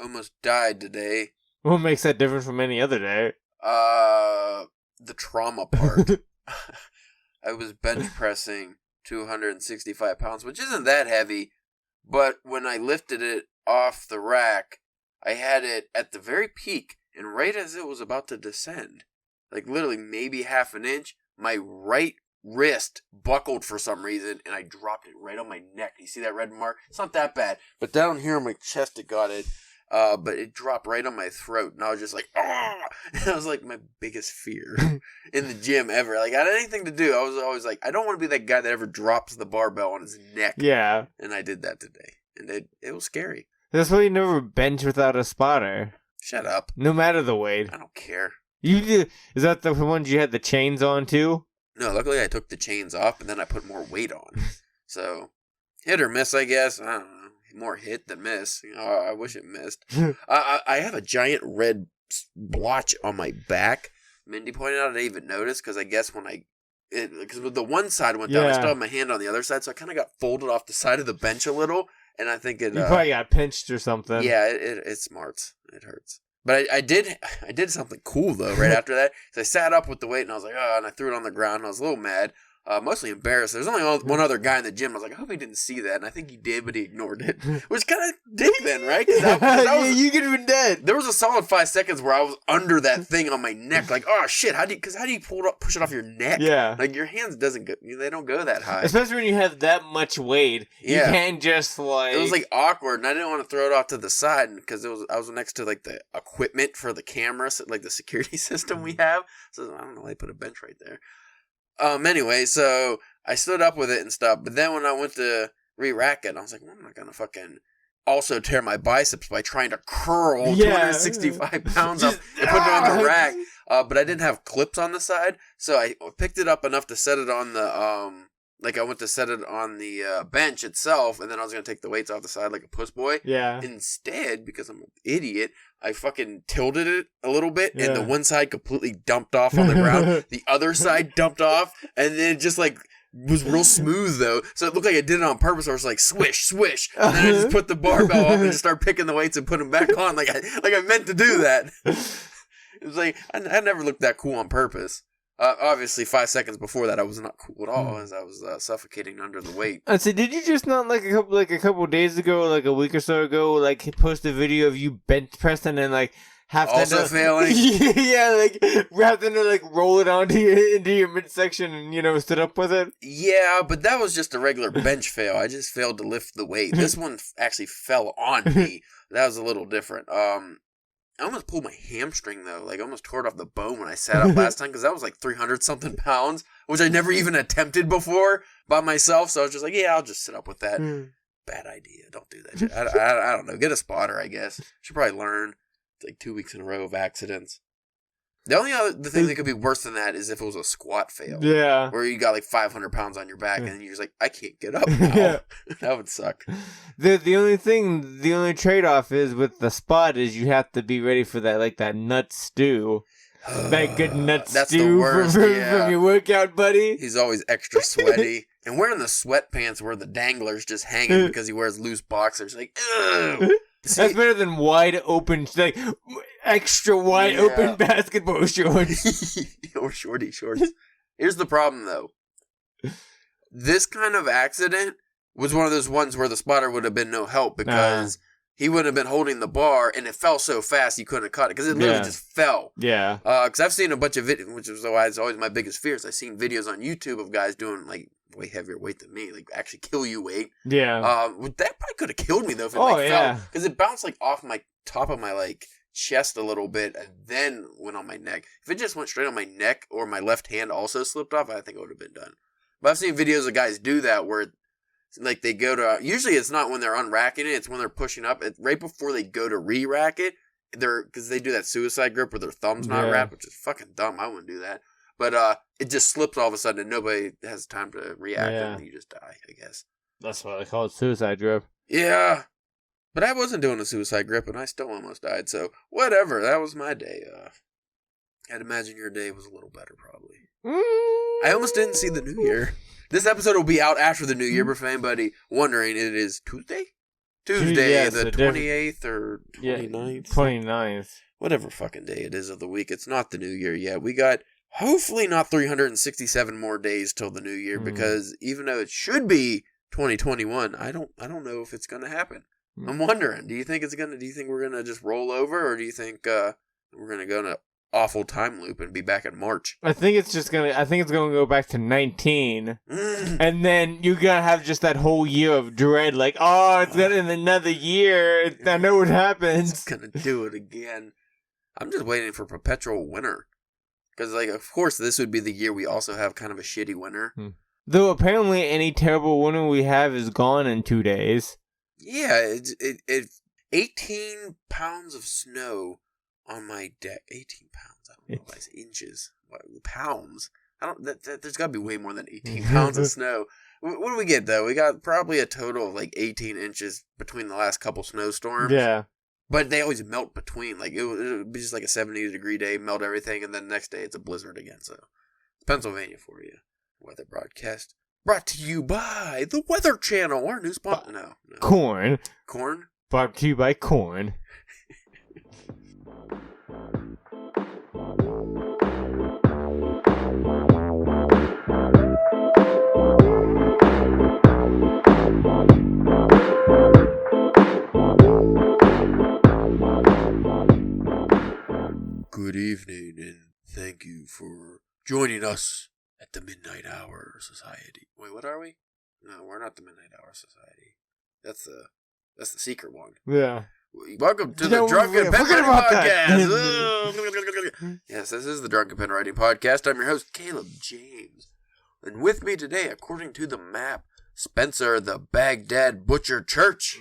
almost died today. What makes that different from any other day? The trauma part. I was bench pressing 265 pounds, which isn't that heavy, but when I lifted it off the rack, I had it at the very peak, and right as it was about to descend, like literally maybe half an inch, my right wrist buckled for some reason, and I dropped it right on my neck. You see that red mark? It's not that bad, but down here on my chest it got it. But it dropped right on my throat, and I was just like, ah! And that was like my biggest fear in the gym ever. Like, I had anything to do. I was always like, I don't want to be that guy that ever drops the barbell on his neck. Yeah. And I did that today, and it was scary. That's why you never bench without a spotter. Shut up. No matter the weight. I don't care. You do, is that the ones you had the chains on too? No, luckily I took the chains off, and then I put more weight on. So, hit or miss, I guess. I don't know. More hit than miss. I wish it missed. I have a giant red blotch on my back. Mindy pointed out I didn't even notice because I guess because the one side went down, I still have my hand on the other side, so I kind of got folded off the side of the bench a little, and I think it. You probably got pinched or something. Yeah, it smarts. It hurts. But I did something cool though right after that. So I sat up with the weight and I was like, oh, and I threw it on the ground and I was a little mad. Mostly embarrassed. There's only one other guy in the gym. I was like, I hope he didn't see that. And I think he did, but he ignored it. Which kind of dick then, right? You could have been dead. There was a solid 5 seconds where I was under that thing on my neck. Like, oh, shit. How do you push it off your neck? Yeah. Like, your hands they don't go that high. Especially when you have that much weight. Yeah. You can't just like... It was like awkward, and I didn't want to throw it off to the side because I was next to like the equipment for the cameras, like the security system we have. So I don't know, they put a bench right there. Anyway, so I stood up with it and stuff, but then when I went to re-rack it, I was like, well, I'm not going to fucking also tear my biceps by trying to curl 265 pounds up and put it on the rack. But I didn't have clips on the side, so I picked it up enough to set it on the, I went to set it on the bench itself, and then I was going to take the weights off the side like a puss boy. Yeah. Instead, because I'm an idiot, I fucking tilted it a little bit, and the one side completely dumped off on the ground. The other side dumped off, and then it just like was real smooth though. So it looked like I did it on purpose. I was like swish, swish, and then I just put the barbell off and just start picking the weights and put them back on like I meant to do that. It was like I never looked that cool on purpose. Obviously, 5 seconds before that, I was not cool at all, as I was suffocating under the weight. I said, did you just not like a couple days ago, like a week or so ago, like post a video of you bench pressing and like have also failing? Yeah, like rather than like roll it into your midsection and stood up with it. Yeah, but that was just a regular bench fail. I just failed to lift the weight. This one actually fell on me. That was a little different. I almost pulled my hamstring, though. Like, I almost tore it off the bone when I sat up last time, because that was like 300-something pounds, which I never even attempted before by myself. So I was just like, yeah, I'll just sit up with that. Bad idea. Don't do that shit. I don't know. Get a spotter, I guess. Should probably learn. It's like 2 weeks in a row of accidents. The only other thing that could be worse than that is if it was a squat fail. Yeah. Where you got like 500 pounds on your back, and you're just like, I can't get up now. Yeah. That would suck. The only trade-off is with the spot is you have to be ready for that, like that nut stew. That good nut That's stew the worst, from your workout buddy. He's always extra sweaty. And wearing the sweatpants where the dangler's just hanging because he wears loose boxers. Like, ugh. That's better than wide open, like extra wide open basketball shorts. Or shorty shorts. Here's the problem, though. This kind of accident was one of those ones where the spotter would have been no help because he would have been holding the bar and it fell so fast he couldn't have caught it because it literally just fell. Yeah. Because I've seen a bunch of videos, which is why it's always my biggest fear. I've seen videos on YouTube of guys doing like way heavier weight than me, like actually kill you weight. Yeah. That probably could have killed me though if it fell, because it bounced like off my top of my like chest a little bit and then went on my neck. If it just went straight on my neck or my left hand also slipped off, I think it would have bbeen done. But I've seen videos of guys do that where like they go to, usually it's not when they're unracking it, it's when they're pushing up. Right before they go to re-rack it, because they do that suicide grip where their thumb's not wrapped, which is fucking dumb. I wouldn't do that. But it just slips all of a sudden and nobody has time to react and you just die, I guess. That's why they call it suicide grip. Yeah. But I wasn't doing a suicide grip and I still almost died. So whatever. That was my day. I'd imagine your day was a little better probably. I almost didn't see the new year. This episode will be out after the new year, but for anybody wondering, it is Tuesday? Tuesday, Yes, the 28th or 29th? 29th. Whatever fucking day it is of the week. It's not the new year yet. We got, hopefully not 367 more days till the new year, because even though it should be 2021, I don't know if it's going to happen. I'm wondering, do you think we're going to just roll over, or do you think we're going to go in an awful time loop and be back in March? I think it's going to go back to 19. And then you're going to have just that whole year of dread, like, oh, it's been in another year. I know what happens. It's going to do it again. I'm just waiting for perpetual winter. Because, like, of course, this would be the year we also have kind of a shitty winter. Though apparently any terrible winter we have is gone in 2 days. Yeah, it's 18 pounds of snow on my deck. 18 pounds. I don't know if it's inches. What, pounds? There's got to be way more than 18 pounds of snow. What do we get, though? We got probably a total of, like, 18 inches between the last couple snowstorms. Yeah. But they always melt between. Like, it would be just like a 70-degree day, melt everything, and then the next day it's a blizzard again. So, Pennsylvania for you. Weather broadcast brought to you by the Weather Channel, our new spot. No. Corn. Corn? Brought to you by Corn. Good evening, and thank you for joining us at the Midnight Hour Society. Wait, what are we? No, we're not the Midnight Hour Society. That's the secret one. Yeah. Welcome to the Drunken Pen Writing Podcast. Yes, this is the Drunken Pen Writing Podcast. I'm your host, Caleb James. And with me today, according to the map, Spencer, the Baghdad Butcher Church.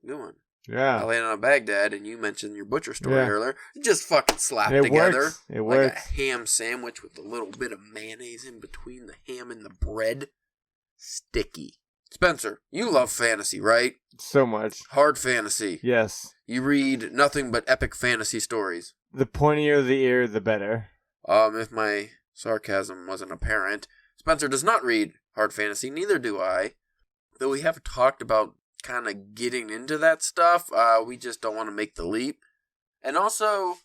Good one. Yeah. I landed on Baghdad, and you mentioned your butcher story earlier. It just fucking slapped together. It like works. A ham sandwich with a little bit of mayonnaise in between the ham and the bread. Sticky. Spencer, you love fantasy, right? So much. Hard fantasy. Yes. You read nothing but epic fantasy stories. The pointier the ear, the better. If my sarcasm wasn't apparent, Spencer does not read hard fantasy, neither do I. Though we have talked about kind of getting into that stuff, we just don't want to make the leap. And also,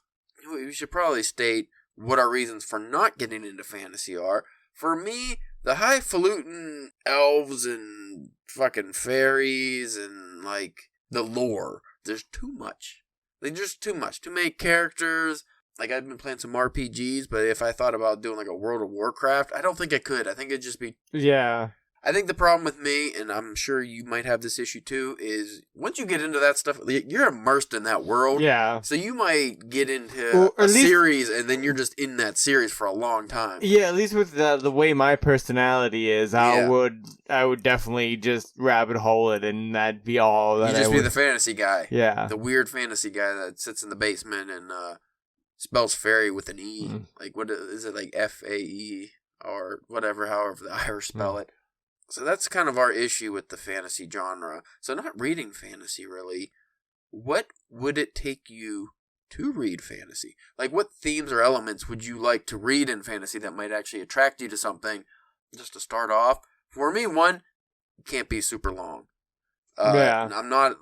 we should probably state what our reasons for not getting into fantasy are. For me, the highfalutin elves and fucking fairies and, like, the lore, there's too much. There's just too much. Too many characters. Like, I've been playing some RPGs, but if I thought about doing, like, a World of Warcraft, I don't think I could. I think it'd just be... Yeah. I think the problem with me, and I'm sure you might have this issue too, is once you get into that stuff, you're immersed in that world. Yeah. So you might get into a series, and then you're just in that series for a long time. Yeah, at least with the way my personality is, I would definitely just rabbit hole it, and that'd be all that You'd just be the fantasy guy. Yeah. The weird fantasy guy that sits in the basement and spells fairy with an E. Like, what is it, like F-A-E or whatever, however the Irish spell it. So that's kind of our issue with the fantasy genre. So not reading fantasy, really. What would it take you to read fantasy? Like, what themes or elements would you like to read in fantasy that might actually attract you to something? Just to start off, for me, one, it can't be super long. I'm not,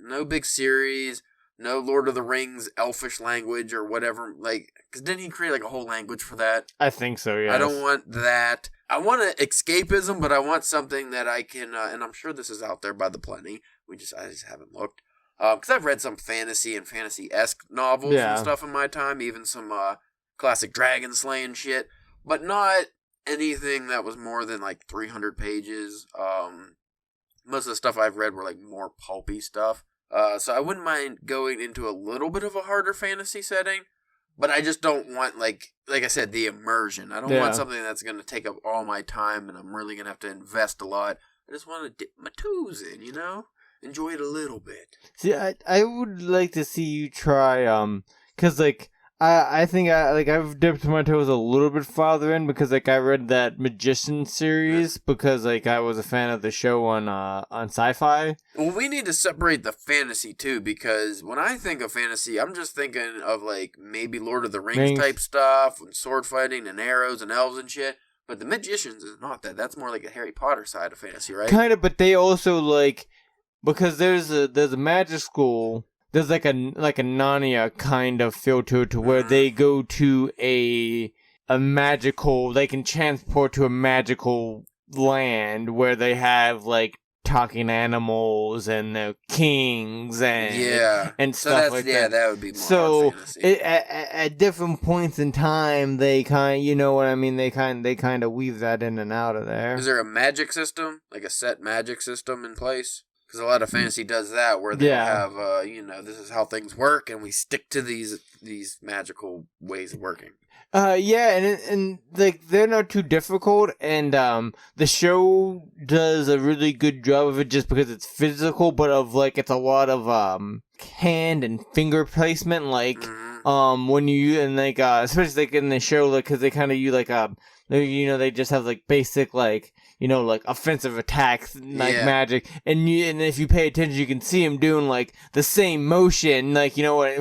no big series, no Lord of the Rings elfish language or whatever. Like, because didn't he create like a whole language for that? I think so, yeah. I don't want that. I want escapism, but I want something that I can, and I'm sure this is out there by the plenty. I just haven't looked. Because I've read some fantasy and fantasy-esque novels and stuff in my time, even some classic dragon slaying shit, but not anything that was more than like 300 pages. Most of the stuff I've read were like more pulpy stuff. So I wouldn't mind going into a little bit of a harder fantasy setting. But I just don't want, like I said, the immersion. I don't want something that's going to take up all my time and I'm really going to have to invest a lot. I just want to dip my toes in, you know? Enjoy it a little bit. See, I would like to see you try, because, like, I think I've dipped my toes a little bit farther in because, like, I read that Magician series because, like, I was a fan of the show on Sci-Fi. Well, we need to separate the fantasy, too, because when I think of fantasy, I'm just thinking of, like, maybe Lord of the Rings type stuff, and sword fighting and arrows and elves and shit, but the Magicians is not that. That's more like a Harry Potter side of fantasy, right? Kind of, but they also, like... because there's a magic school. There's like a Narnia kind of feel to it, to where they go to a magical. They can transport to a magical land where they have like talking animals and kings and stuff like that. Yeah, that would be more so fantasy. At different points in time, they kind, you know what I mean. They kind of weave that in and out of there. Is there a magic system, like a set magic system in place? Because a lot of fantasy does that, where they have, this is how things work, and we stick to these magical ways of working. And like they're not too difficult, and the show does a really good job of it just because it's physical, but of like it's a lot of hand and finger placement, like when you and like especially like in the show, like because they kind of use like they just have like basic like like offensive attacks like magic, and if you pay attention, you can see him doing like the same motion, like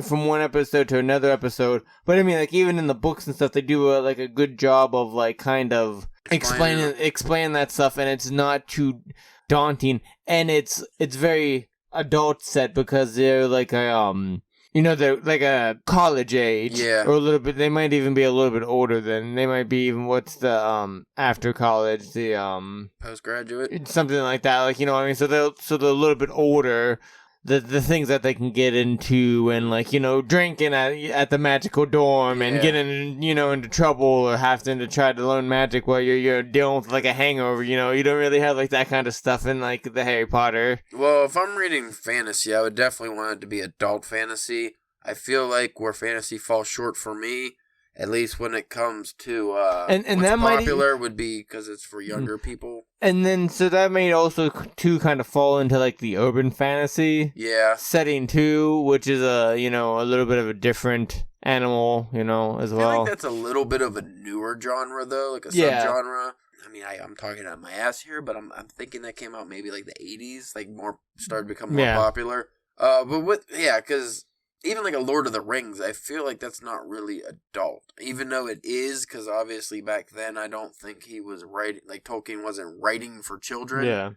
from one episode to another episode. But I mean, like even in the books and stuff, they do like a good job of like kind of explaining that stuff, and it's not too daunting, and it's very adult set because they're like a they're like a college age, or a little bit. They might even be a little bit older than. They might be even what's the after college, the postgraduate, something like that. Like what I mean. So they're a little bit older. The things that they can get into, and like drinking at the magical dorm and getting into trouble or having to try to learn magic while you're dealing with like a hangover. You don't really have like that kind of stuff in like the Harry Potter. Well, if I'm reading fantasy, I would definitely want it to be adult fantasy. I feel like where fantasy falls short for me, at least when it comes to and what's that popular, would be because it's for younger people. And then, so that may also, too, kind of fall into, like, the urban fantasy setting, too, which is, a little bit of a different animal, as well. I think that's a little bit of a newer genre, though, like a subgenre. I mean, I'm talking out my ass here, but I'm thinking that came out maybe, like, the 80s, like, started to become more popular. Because even, like, a Lord of the Rings, I feel like that's not really adult. Even though it is, because obviously back then I don't think he was writing, like, Tolkien wasn't writing for children. Yeah.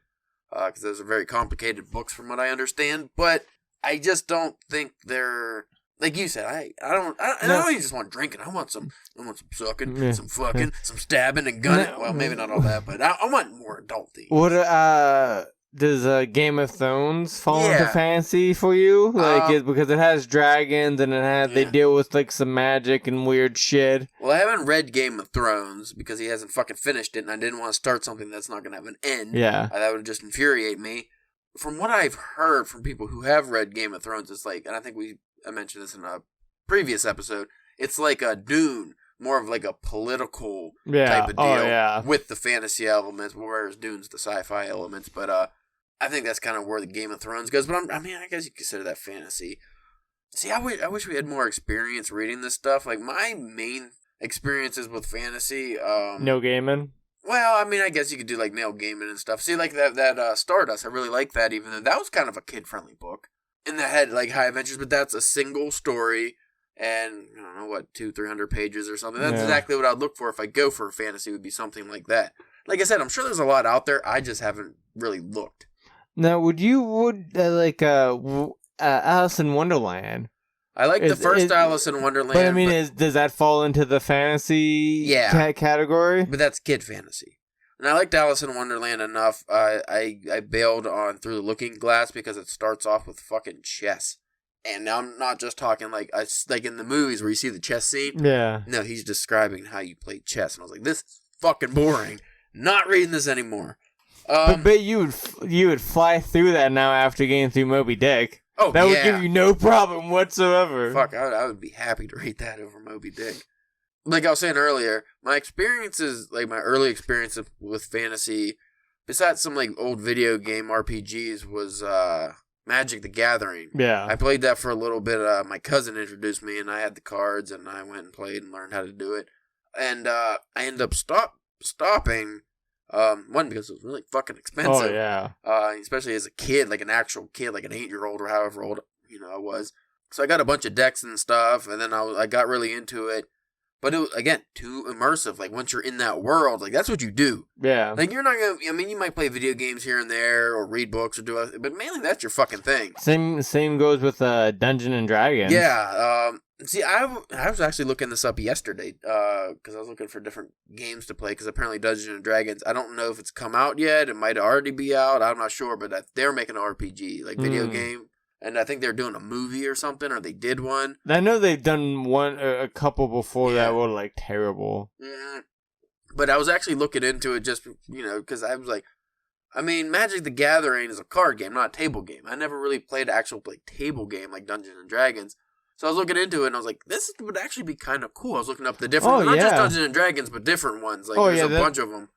Because those are very complicated books from what I understand. But I just don't think they're, like you said, I don't even just want drinking. I want some sucking, some fucking, some stabbing and gunning. Well, maybe not all that, but I want more adult things. What, does Game of Thrones fall into fantasy for you? Like, because it has dragons and they deal with like some magic and weird shit. Well, I haven't read Game of Thrones because he hasn't fucking finished it, and I didn't want to start something that's not going to have an end. Yeah, that would just infuriate me. From what I've heard from people who have read Game of Thrones, it's like, and I think I mentioned this in a previous episode, it's like a Dune. More of like a political type of deal with the fantasy elements, whereas Dune's the sci-fi elements. But I think that's kind of where the Game of Thrones goes. But I guess you consider that fantasy. See, I wish we had more experience reading this stuff. Like, my main experiences with fantasy. No gaming? Well, I mean, I guess you could do like Neil Gaiman and stuff. See, like that Stardust, I really like that, even though that was kind of a kid-friendly book. And that had like high adventures, but that's a single story. And, I don't know, what, 200-300 pages or something. That's exactly what I'd look for if I go for a fantasy, would be something like that. Like I said, I'm sure there's a lot out there. I just haven't really looked. Now, would Alice in Wonderland? I like the first Alice in Wonderland. But I mean, does that fall into the fantasy category? But that's kid fantasy. And I liked Alice in Wonderland enough. I bailed on Through the Looking Glass because it starts off with fucking chess. And now I'm not just talking like in the movies where you see the chess scene. Yeah. No, he's describing how you play chess. And I was like, this is fucking boring. Not reading this anymore. But you would fly through that now after getting through Moby Dick. Oh, that would give you no problem whatsoever. Fuck, I would be happy to read that over Moby Dick. Like I was saying earlier, my experiences, like my early experience with fantasy, besides some like old video game RPGs, was Magic the Gathering. Yeah. I played that for a little bit. My cousin introduced me, and I had the cards, and I went and played and learned how to do it. And I ended up stopping. One, because it was really fucking expensive. Oh, yeah. Especially as a kid, like an actual kid, like an 8-year-old or however old, I was. So I got a bunch of decks and stuff, and then I got really into it. But it was, again, too immersive. Like, once you're in that world, like, that's what you do. Yeah. Like, you're not going to, I mean, you might play video games here and there or read books or do other, but mainly that's your fucking thing. Same goes with Dungeon and Dragons. Yeah. See, I was actually looking this up yesterday because I was looking for different games to play because apparently Dungeons and Dragons, I don't know if it's come out yet. It might already be out. I'm not sure, but they're making an RPG, like video game. And I think they're doing a movie or something, or they did one. I know they've done a couple before that were like terrible. But I was actually looking into it just, because I was like, I mean, Magic the Gathering is a card game, not a table game. I never really played an actual table game like Dungeons and Dragons. So I was looking into it and I was like, this would actually be kind of cool. I was looking up the different, not just Dungeons and Dragons, but different ones. Like there's a bunch of them.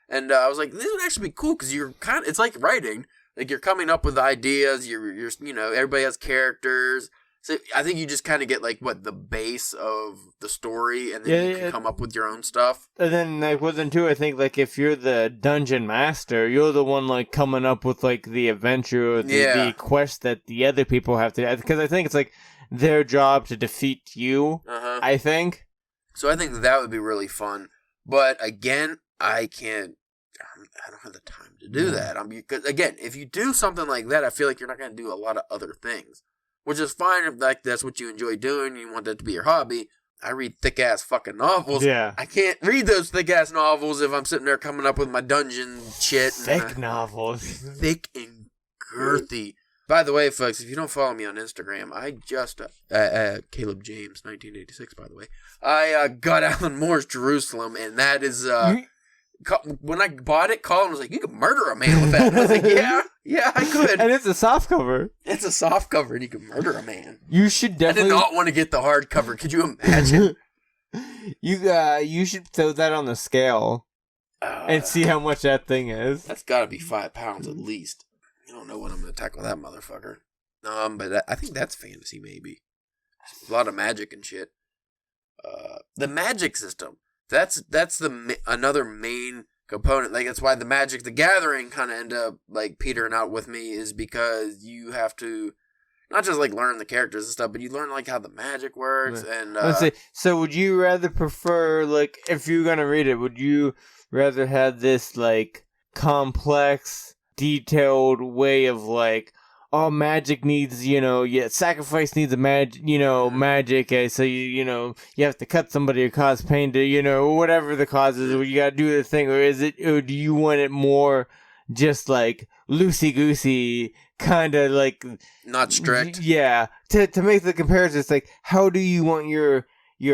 And I was like, this would actually be cool because you're it's like writing. Like, you're coming up with ideas, you're everybody has characters. So I think you just kind of get, the base of the story, and then you can come up with your own stuff. And then, within two, I think, if you're the dungeon master, you're the one, coming up with, the adventure or the quest that the other people have to... Because I think it's, their job to defeat you, I think. So I think that would be really fun. But, again, I don't have the time to do that. Because again, if you do something like that, I feel like you're not going to do a lot of other things, which is fine if that's what you enjoy doing. You want that to be your hobby. I read thick ass fucking novels. Yeah, I can't read those thick ass novels if I'm sitting there coming up with my dungeon shit. Thick novels, thick and girthy. By the way, folks, if you don't follow me on Instagram, I just Caleb James 1986. By the way, I got Alan Moore's Jerusalem, and that is. When I bought it, Colin was like, you could murder a man with that. And I was like, yeah, I could. And it's a soft cover. It's a soft cover, and you can murder a man. You should definitely... I did not want to get the hard cover. Could you imagine? You should throw that on the scale and see how much that thing is. That's got to be 5 pounds at least. I don't know what I'm going to tackle that motherfucker. But I think that's fantasy, maybe. A lot of magic and shit. The magic system. That's another main component. That's why the Magic the Gathering kind of end up petering out with me, is because you have to not just learn the characters and stuff, but you learn how the magic works. Right. And let's say, so would you rather prefer if you're gonna read it, would you rather have this complex, detailed way of all magic needs, sacrifice needs a magic, so you have to cut somebody or cause pain to, whatever the cause is, you gotta do the thing, or do you want it more just loosey-goosey, kind of not strict? Yeah, to make the comparison, it's how do you want your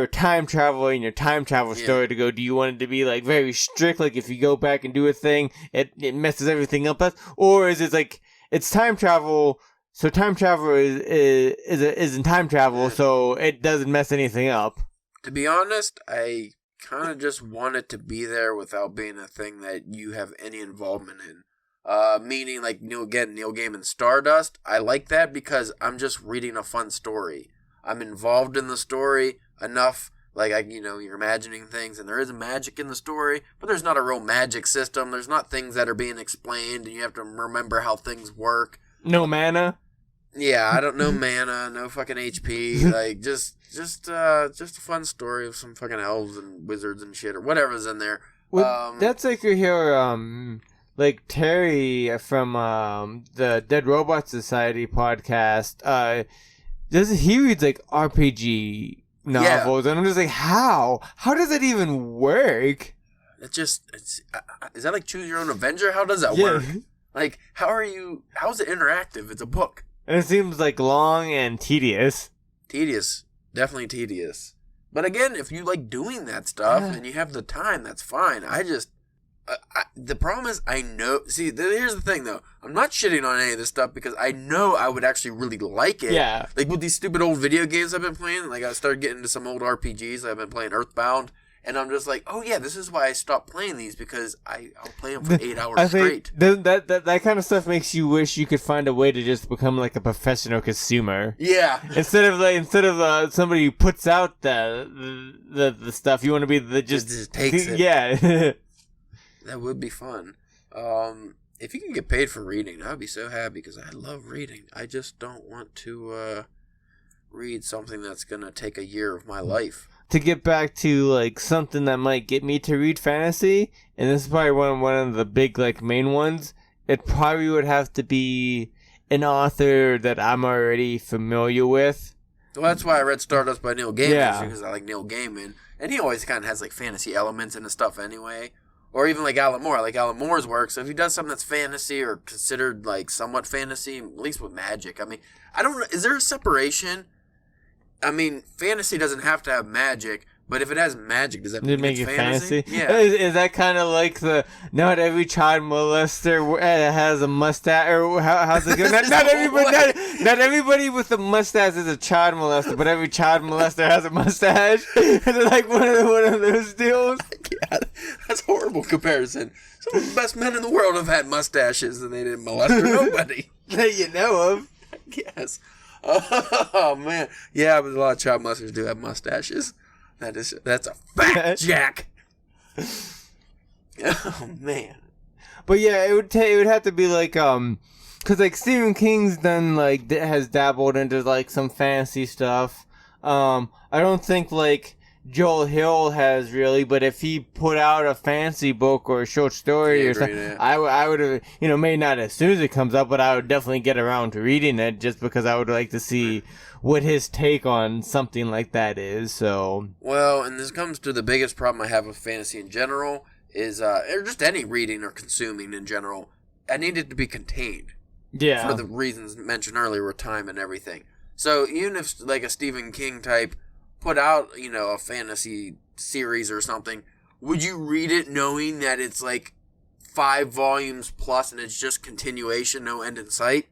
time travel and your time travel story to go? Do you want it to be very strict, if you go back and do a thing, it messes everything up, or is it it's time travel, so time travel is in time travel, so it doesn't mess anything up? To be honest, I kind of just want it to be there without being a thing that you have any involvement in. Meaning, Neil Gaiman's Stardust, I like that because I'm just reading a fun story. I'm involved in the story enough, you're imagining things, and there is magic in the story, but there's not a real magic system. There's not things that are being explained, and you have to remember how things work. No mana? Yeah, I don't know mana, no fucking HP, just a fun story of some fucking elves and wizards and shit, or whatever's in there. Well, that's you hear, Terry from the Dead Robot Society podcast, he reads RPG novels, and I'm just how does that even work? Is that Choose Your Own Avenger? How does that work? How's it interactive? It's a book. And it seems long and tedious. Definitely tedious. But again, if you like doing that stuff and you have the time, that's fine. The problem is, I know... See, here's the thing, though. I'm not shitting on any of this stuff because I know I would actually really like it. Yeah. With these stupid old video games I've been playing, I started getting into some old RPGs. I've been playing Earthbound, and I'm just oh yeah, this is why I stopped playing these, because I'll play them for 8 hours straight. That kind of stuff makes you wish you could find a way to just become a professional consumer. Yeah. Instead of somebody who puts out the stuff, you want to be just takes it. Yeah. That would be fun. If you can get paid for reading, I'd be so happy, because I love reading. I just don't want to read something that's going to take a year of my life. to get back to like something that might get me to read fantasy, and this is probably one of the big like main ones, it probably would have to be an author that I'm already familiar with. Well, that's why I read Stardust by Neil Gaiman, Yeah. because I like Neil Gaiman. And he always kind of has, like, fantasy elements in his stuff anyway. Or even, like, Alan Moore. I like Alan Moore's work. So if he does something that's fantasy or considered, like, somewhat fantasy, at least with magic. I mean, I don't know. Is there a separation? I mean, fantasy doesn't have to have magic. But if it has magic, does that make it fantasy? Yeah. Is that kind of like the not every child molester has a mustache, or how's it go? Not everybody with a mustache is a child molester, but every child molester has a mustache. Is it like one of those deals? Yeah, that's a horrible comparison. Some of the best men in the world have had mustaches, and they didn't molest nobody. That you know of. Yes. Oh man. Yeah, but a lot of child molesters do have mustaches. That's a fact, Jack. Oh man. But yeah, it would have to be like cause like Stephen King's done like has dabbled into like some fantasy stuff. I don't think like Joel Hill has really, but if he put out a fantasy book or a short story or something, I would have, maybe not as soon as it comes out, but I would definitely get around to reading it just because I would like to see what his take on something like that is. So well, and this comes to the biggest problem I have with fantasy in general is, or just any reading or consuming in general, I need it to be contained. Yeah. For the reasons mentioned earlier with time and everything. So even if like a Stephen King type put out, a fantasy series or something, would you read it knowing that it's like 5 volumes plus and it's just continuation, no end in sight?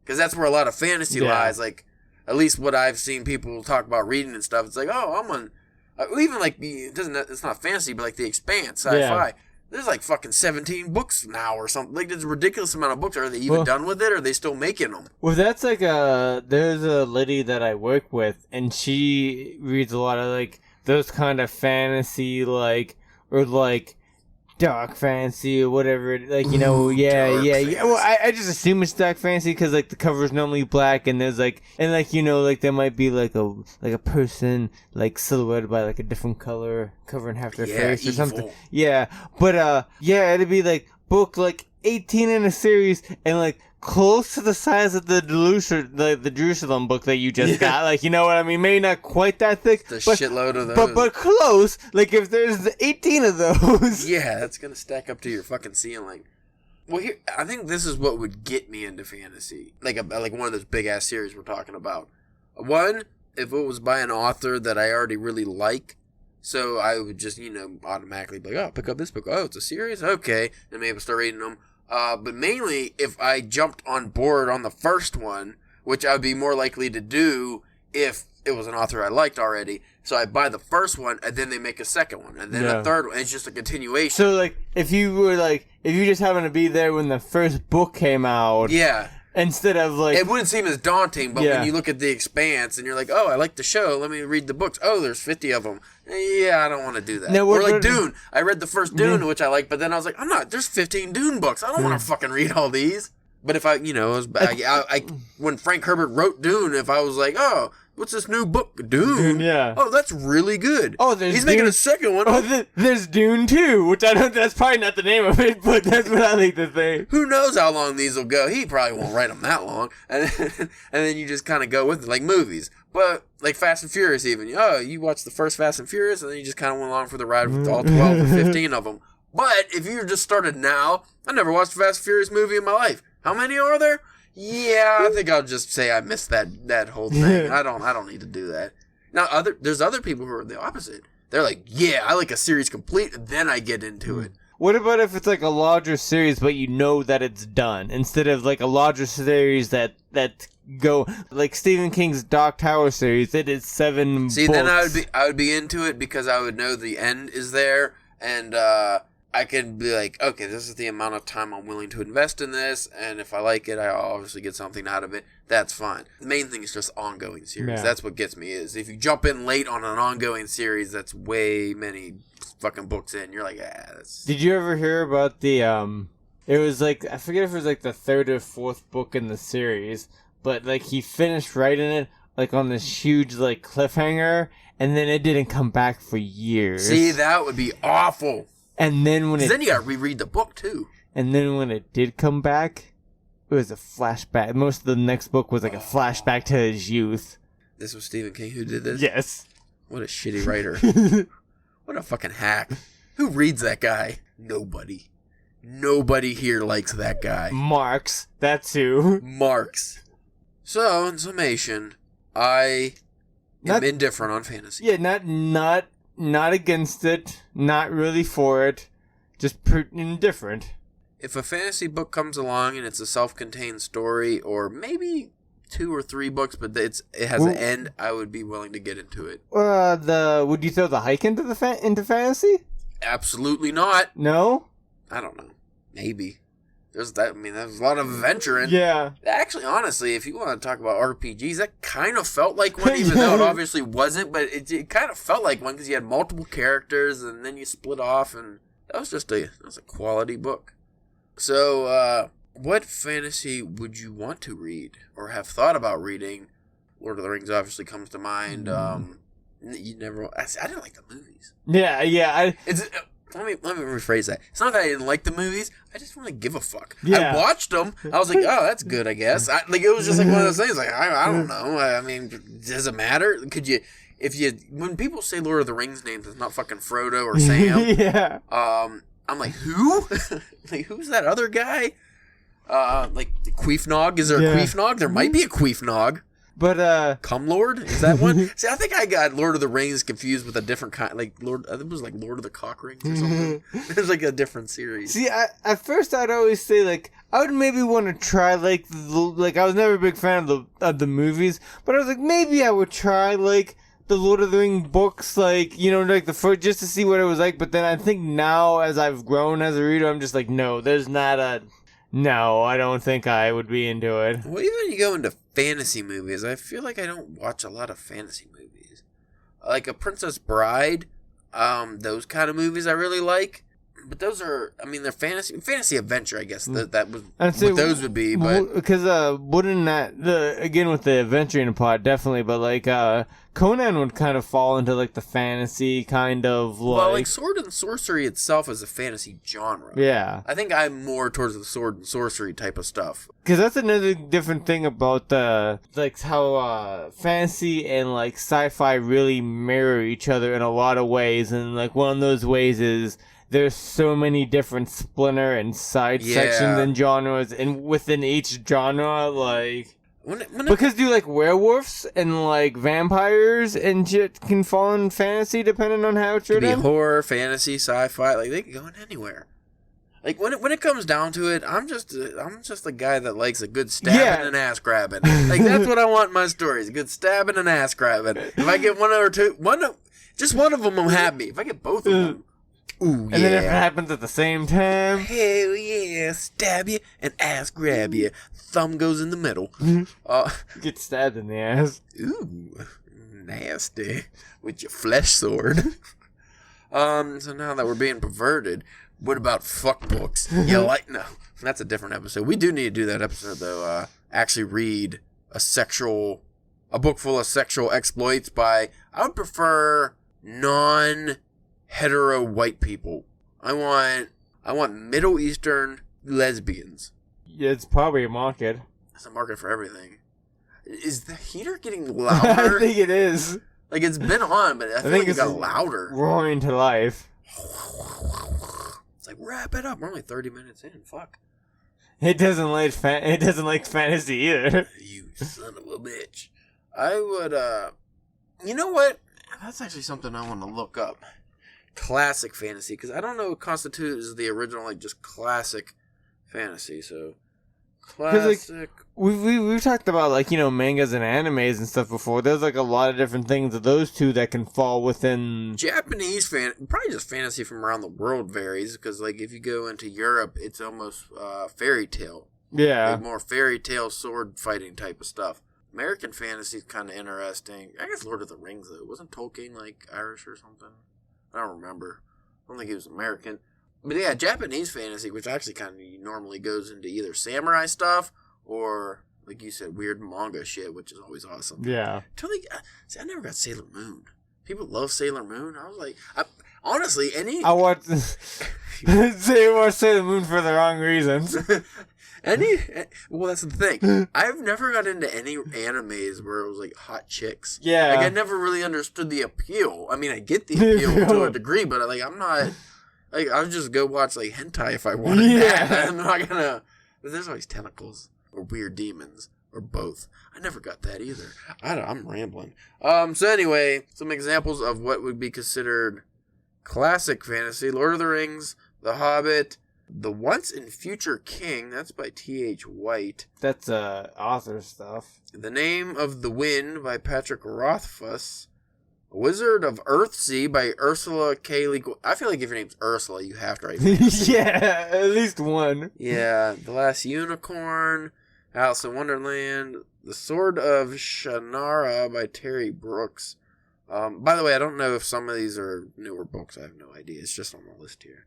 Because that's where a lot of fantasy lies. Like, at least what I've seen people talk about reading and stuff, it's like, oh, I'm on, even like it's not fantasy, but like The Expanse, sci-fi. Yeah. There's like fucking 17 books now or something. Like, there's a ridiculous amount of books. Are they even done with it, or are they still making them? Well, that's like there's a lady that I work with, and she reads a lot of like those kind of fantasy, like, or like dark fantasy or whatever. Like, yeah. Well, I just assume it's dark fantasy because like the cover is normally black, and there's like, and like, like there might be like a person like silhouetted by like a different color covering half their face or something. Yeah, but it'd be like book like 18 in a series and like close to the size of the Jerusalem book that you just got. Like, you know what I mean? Maybe not quite that thick. Just a shitload of those. But close. Like, if there's 18 of those. Yeah, that's going to stack up to your fucking ceiling. Well, here, I think this is what would get me into fantasy. Like one of those big-ass series we're talking about. One, if it was by an author that I already really like. So I would just, automatically be like, oh, pick up this book. Oh, it's a series? Okay. And maybe start reading them. But mainly, if I jumped on board on the first one, which I would be more likely to do if it was an author I liked already. So I buy the first one, and then they make a second one, and then a third one. It's just a continuation. So, like, if you just happened to be there when the first book came out... Yeah. Instead of, like... It wouldn't seem as daunting, but when you look at The Expanse, and you're like, oh, I like the show, let me read the books. Oh, there's 50 of them. Yeah, I don't want to do that. Or like Dune. I read the first Dune, which I like, but then I was like, there's 15 Dune books. I don't want to fucking read all these. But if I when Frank Herbert wrote Dune, if I was like, oh... What's this new book? Dune? Yeah. Oh, that's really good. Oh, he's making a second one. Oh, there's Dune 2, which I don't... That's probably not the name of it, but that's what I like to think. Who knows how long these will go? He probably won't write them that long. And then you just kind of go with it, like movies. But, like Fast and Furious even. Oh, you watch the first Fast and Furious, and then you just kind of went along for the ride with all 12 or 15 of them. But, if you just started now, I never watched a Fast and Furious movie in my life. How many are there? Yeah, I think I'll just say I missed that whole thing. I don't need to do that. Now, there's other people who are the opposite. They're like, yeah, I like a series complete, and then I get into it. What about if it's like a larger series, but you know that it's done, instead of like a larger series that go like Stephen King's Dark Tower series? It is 7 books. See, then I would be into it because I would know the end is there, and I could be like, okay, this is the amount of time I'm willing to invest in this, and if I like it, I'll obviously get something out of it. That's fine. The main thing is just ongoing series. Yeah. That's what gets me, is if you jump in late on an ongoing series, that's way many fucking books in. You're like, that's... Did you ever hear about the, it was like, I forget if it was like the 3rd or 4th book in the series, but like he finished writing it like on this huge like cliffhanger, and then it didn't come back for years. See, that would be awful. And then when then you gotta reread the book too. And then when it did come back, it was a flashback. Most of the next book was like a flashback to his youth. This was Stephen King who did this? Yes. What a shitty writer. What a fucking hack. Who reads that guy? Nobody. Nobody here likes that guy. Marx. That's who. Marx. So, in summation, I am indifferent on fantasy. Yeah, not against it. Not really for it. Just indifferent. If a fantasy book comes along and it's a self-contained story, or maybe 2 or 3 books, but it has an end, I would be willing to get into it. Would you throw the hike into into fantasy? Absolutely not. No? I don't know. Maybe. There's a lot of adventure in. Yeah. Actually, honestly, if you want to talk about RPGs, that kind of felt like one, even though it obviously wasn't, but it kind of felt like one because you had multiple characters and then you split off, and that was a quality book. So, what fantasy would you want to read or have thought about reading? Lord of the Rings obviously comes to mind. You never. I didn't like the movies. Yeah. Let me rephrase that. It's not that I didn't like the movies. I just want to give a fuck. Yeah. I watched them. I was like, oh, that's good, I guess. It was just like one of those things. Like, I don't know. I mean, does it matter? When people say Lord of the Rings names, it's not fucking Frodo or Sam. Yeah. I'm like, who? Like, who's that other guy? Like Queefnog. Is there a Queefnog? There might be a Queefnog. But Cumlord? Is that one? See, I think I got Lord of the Rings confused with a different kind. Like I think it was like Lord of the Cock Rings or something. It was like a different series. See, at first I'd always say like I would maybe want to try like I was never a big fan of the movies, but I was like maybe I would try like the Lord of the Rings books, like, you know, like the first, just to see what it was like. But then I think now, as I've grown as a reader, I'm just like, no, I don't think I would be into it. Well, even when you go into fantasy movies, I feel like I don't watch a lot of fantasy movies. Like A Princess Bride, those kind of movies I really like. But those are, I mean, they're fantasy adventure, I guess. That was what those would be. But because wouldn't that again with the adventuring part definitely, but like Conan would kind of fall into like the fantasy kind of like. Well, like sword and sorcery itself is a fantasy genre. Yeah, I think I'm more towards the sword and sorcery type of stuff. Because that's another different thing about like how fantasy and like sci-fi really mirror each other in a lot of ways, and like one of those ways is. There's so many different splinter and side sections and genres, and within each genre, like... because do like werewolves and like vampires and shit can fall in fantasy depending on how it's written? It could be horror, fantasy, sci-fi, like they can go in anywhere. Like when it comes down to it, I'm just a guy that likes a good stabbing and ass grabbing. Like that's what I want in my stories: a good stabbing and ass grabbing. If I get just one of them, I'm happy. If I get both of them. Ooh, yeah. And then if it happens at the same time... Hell yeah, stab you and ass grab you. Thumb goes in the middle. Get stabbed in the ass. Ooh, nasty. With your flesh sword. So now that we're being perverted, what about fuck books? No, that's a different episode. We do need to do that episode, though. Actually read a book full of sexual exploits by, I would prefer hetero white people. I want Middle Eastern lesbians. Yeah, it's probably a market. It's a market for everything. Is the heater getting louder? I think it is. Like it's been on, but I feel like it got louder. Roaring to life. It's like wrap it up. We're only 30 minutes in. Fuck. It doesn't like fantasy either. You son of a bitch. I would. You know what? That's actually something I want to look up. Classic fantasy, because I don't know what constitutes the original, like, just classic fantasy, so classic. Like, we've talked about, like, you know, mangas and animes and stuff before. There's like a lot of different things of those two that can fall within Japanese probably just fantasy from around the world varies, because like if you go into Europe, it's almost fairy tale. Yeah, like more fairy tale sword fighting type of stuff. American fantasy is kind of interesting. I guess Lord of the Rings though, wasn't Tolkien like Irish or something? I don't remember. I don't think he was American. But yeah, Japanese fantasy, which actually kind of normally goes into either samurai stuff or like you said, weird manga shit, which is always awesome. Yeah. See, I never got Sailor Moon. People love Sailor Moon. I was like, honestly, I watched Sailor Moon for the wrong reasons. Well, that's the thing. I've never got into any animes where it was like hot chicks. Yeah. Like I never really understood the appeal. I mean, I get the appeal to a degree, but like I'm not like I'll just go watch like hentai if I wanted that. I'm not gonna. But there's always tentacles or weird demons or both. I never got that either. I'm rambling. So anyway, some examples of what would be considered classic fantasy: Lord of the Rings, The Hobbit. The Once and Future King, that's by T.H. White. That's author stuff. The Name of the Wind by Patrick Rothfuss. Wizard of Earthsea by Ursula K. Le Guin. I feel like if your name's Ursula, you have to write fantasy. Yeah, at least one. Yeah, The Last Unicorn, Alice in Wonderland, The Sword of Shannara by Terry Brooks. By the way, I don't know if some of these are newer books. I have no idea. It's just on the list here.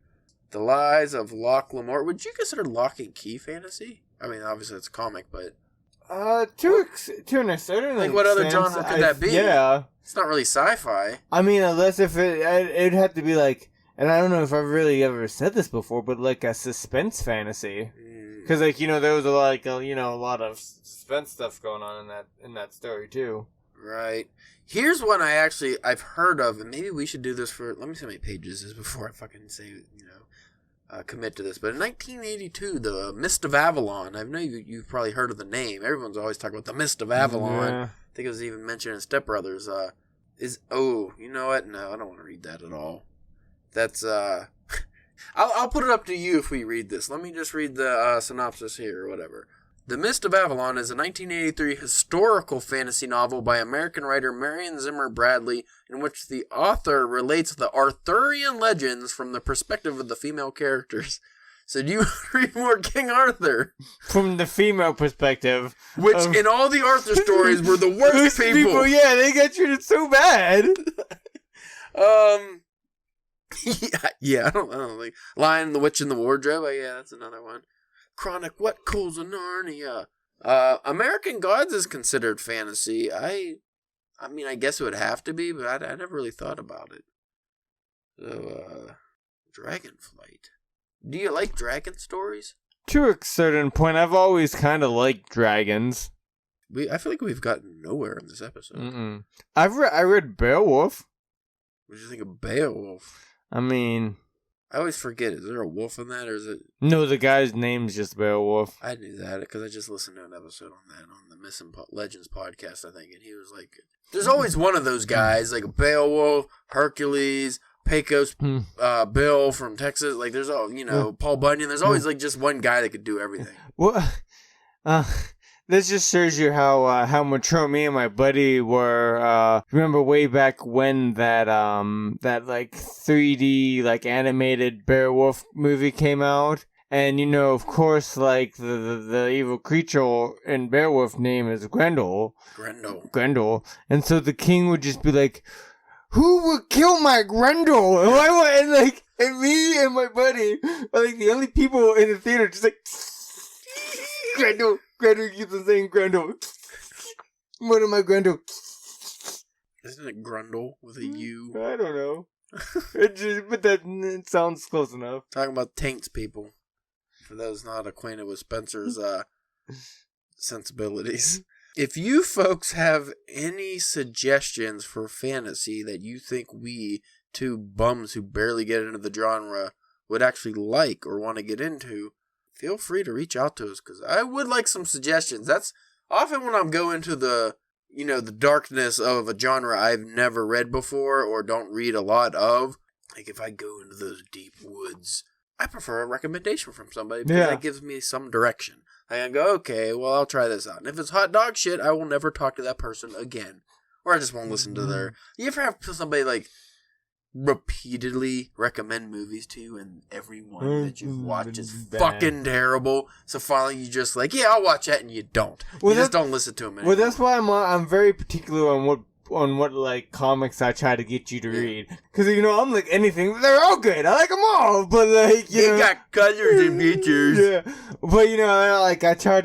The Lies of Locke Lamore. Would you consider Lock and Key fantasy? I mean, obviously it's a comic, but... to an extent. Like, what other genre could that be? Yeah. It's not really sci-fi. I mean, unless if it'd have to be like... And I don't know if I've really ever said this before, but like a suspense fantasy. Because, like, there was a lot of suspense stuff going on in that story, too. Right. Here's one I've heard of, and maybe we should do this for... Let me see how many pages this is before I fucking say, commit to this. But in 1982, the Mist of Avalon. I know you've probably heard of the name. Everyone's always talking about the Mist of Avalon. Yeah. I think it was even mentioned in Step Brothers. You know what? No, I don't want to read that at all. That's I'll put it up to you if we read this. Let me just read the synopsis here or whatever. The Mist of Avalon is a 1983 historical fantasy novel by American writer Marion Zimmer Bradley, in which the author relates the Arthurian legends from the perspective of the female characters. So do you read more King Arthur? From the female perspective. Which, in all the Arthur stories, were the worst people. Yeah, they got treated so bad. Yeah, I don't think. Lion, the Witch, and the Wardrobe. Yeah, that's another one. Chronic What Calls of Narnia. American Gods is considered fantasy. I mean, I guess it would have to be, but I never really thought about it. So, Dragonflight. Do you like dragon stories? To a certain point, I've always kind of liked dragons. I feel like we've gotten nowhere in this episode. I read Beowulf. What did you think of Beowulf? I mean... I always forget. Is there a wolf in that, or is it... No, the guy's name's just Beowulf. I knew that, because I just listened to an episode on that, on the Missing Legends podcast, I think, and he was like... There's always one of those guys, like Beowulf, Hercules, Pecos, Bill from Texas, like there's all, Paul Bunyan, there's always like just one guy that could do everything. Well, this just shows you how mature me and my buddy were. Remember way back when that like 3D like animated Beowulf movie came out, and of course, like the evil creature in Beowulf name is Grendel, and so the king would just be like, "Who would kill my Grendel?" And me and my buddy are like the only people in the theater just like Grendel keeps on saying Grendel. What am I, Grendel? Isn't it Grundle with a U? I don't know. It sounds close enough. Talking about taints, people. For those not acquainted with Spencer's sensibilities. If you folks have any suggestions for fantasy that you think we, two bums who barely get into the genre, would actually like or want to get into, feel free to reach out to us, because I would like some suggestions. That's often when I'm going to the darkness of a genre I've never read before or don't read a lot of. Like if I go into those deep woods, I prefer a recommendation from somebody because that gives me some direction. I can go, okay, well, I'll try this out. And if it's hot dog shit, I will never talk to that person again. Or I just won't listen to their... You ever have somebody, like, repeatedly recommend movies to you and every one that you've watched is fucking terrible? So finally you just like, yeah, I'll watch that, and you don't. You just don't listen to them anymore. Well, that's why I'm very particular on what what like comics I try to get you to read, because I'm like anything, they're all good. I like them all, but like they got colors and features. Yeah, but like I tried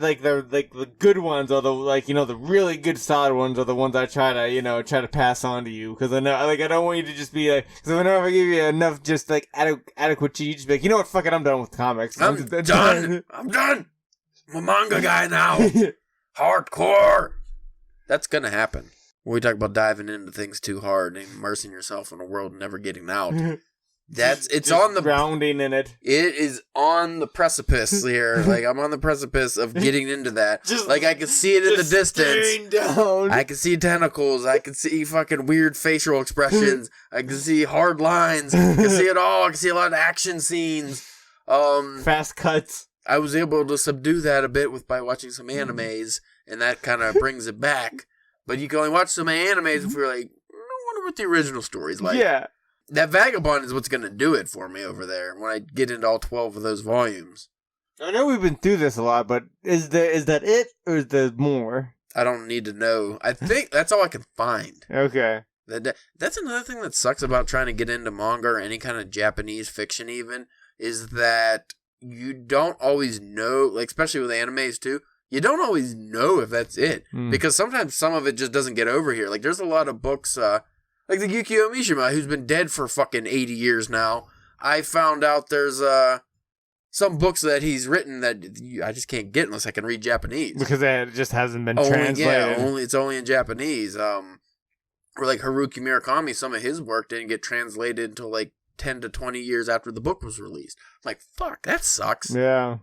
like the good ones, or the really good solid ones are the ones I try to pass on to you, because I know I don't want you to just be like, because whenever I give you enough just like adequate to you, just be like, what, fuck it, I'm done with comics. I'm done. I'm done. I'm a manga guy now. Hardcore. That's gonna happen. When we talk about diving into things too hard and immersing yourself in a world and never getting out. It's just on the grounding in it. It is on the precipice here. Like, I'm on the precipice of getting into that. Like, I can see it in the distance. Down. I can see tentacles. I can see fucking weird facial expressions. I can see hard lines. I can see it all. I can see a lot of action scenes. Fast cuts. I was able to subdue that a bit by watching some animes, and that kind of brings it back. But you can only watch some animes if you're like, I wonder what the original story's like. Yeah. That Vagabond is what's going to do it for me over there when I get into all 12 of those volumes. I know we've been through this a lot, but is that it, or is there more? I don't need to know. I think that's all I can find. Okay. That's another thing that sucks about trying to get into manga or any kind of Japanese fiction even, is that you don't always know, like especially with animes too, you don't always know if that's it. Because sometimes some of it just doesn't get over here. Like there's a lot of books, like the Yukio Mishima, who's been dead for fucking 80 years now. I found out there's some books that he's written that I just can't get unless I can read Japanese. Because it just hasn't been translated. Yeah, it's only in Japanese. Or like Haruki Murakami, some of his work didn't get translated until like 10 to 20 years after the book was released. I'm like, fuck, that sucks. Yeah.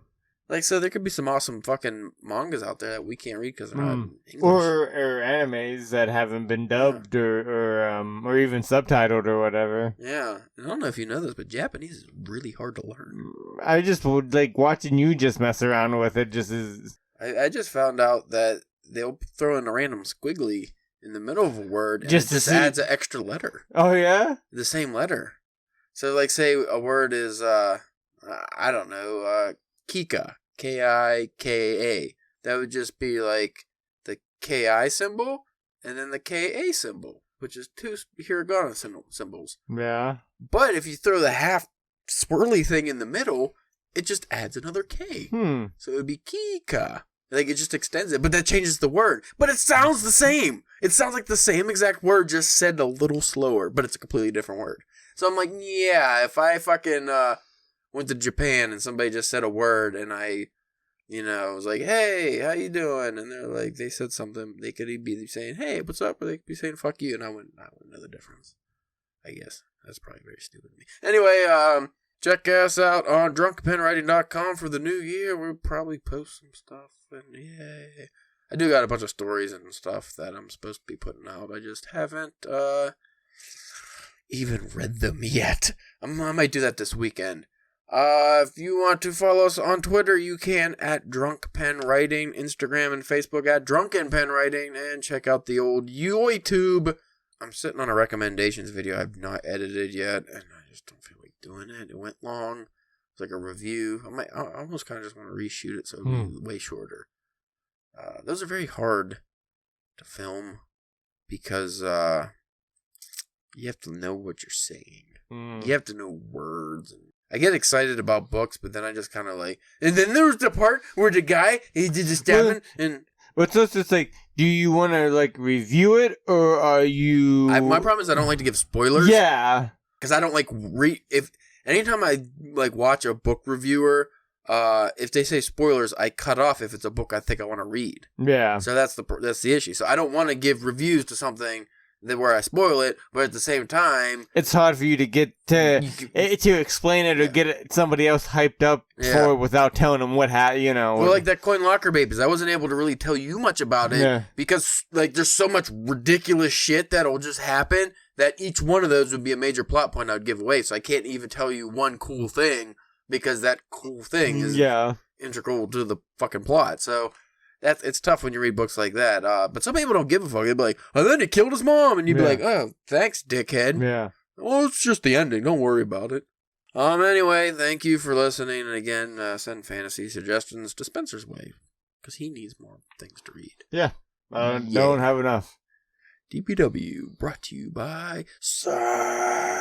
Like, so there could be some awesome fucking mangas out there that we can't read because they're not in English. Or animes that haven't been dubbed or even subtitled or whatever. Yeah. I don't know if you know this, but Japanese is really hard to learn. I just would like watching you just mess around with it just is... I just found out that they'll throw in a random squiggly in the middle of a word and just adds an extra letter. Oh, yeah? The same letter. So, like, say a word is, I don't know, Kika, K-I-K-A. That would just be like the K-I symbol and then the K-A symbol, which is two hiragana symbols. Yeah. But if you throw the half swirly thing in the middle, it just adds another K. So it would be Kika. Like, it just extends it, but that changes the word. But it sounds the same. It sounds like the same exact word, just said a little slower, but it's a completely different word. So I'm like, yeah, if I fucking went to Japan and somebody just said a word and I, was like, hey, how you doing? And they're like, they said something. They could be saying, hey, what's up? Or they could be saying, fuck you. And I wouldn't know the difference. I guess. That's probably very stupid of me. Anyway, check us out on drunkenpenwriting.com for the new year. We'll probably post some stuff. And yay. I do got a bunch of stories and stuff that I'm supposed to be putting out. I just haven't, even read them yet. I might do that this weekend. If you want to follow us on Twitter, you can at DrunkPenWriting, Instagram and Facebook at DrunkenPenWriting, and check out the old YouTube. I'm sitting on a recommendations video I've not edited yet, and I just don't feel like doing it. It went long. It's like a review. I almost kind of just want to reshoot it so it'll be way shorter. Those are very hard to film because you have to know what you're saying. You have to know words. And I get excited about books, but then I just kind of like... And then there was the part where the guy, he did the stabbing, and... But so it's just like, do you want to, like, review it, or are you... My problem is I don't like to give spoilers. Yeah. Because I don't like... Anytime I, like, watch a book reviewer, if they say spoilers, I cut off if it's a book I think I want to read. Yeah. So that's the issue. So I don't want to give reviews to something where I spoil it, but at the same time... It's hard for you to get to explain it or get somebody else hyped up for it without telling them what Well, like that Coin Locker Babies, I wasn't able to really tell you much about it because like there's so much ridiculous shit that'll just happen that each one of those would be a major plot point I would give away. So I can't even tell you one cool thing because that cool thing is integral to the fucking plot. So... It's tough when you read books like that. But some people don't give a fuck. They'd be like, oh, then he killed his mom. And you'd be like, oh, thanks, dickhead. Yeah. Well, it's just the ending. Don't worry about it. Anyway, thank you for listening. And again, send fantasy suggestions to Spencer's way. Because he needs more things to read. Yeah. Don't have enough. DPW brought to you by Sam.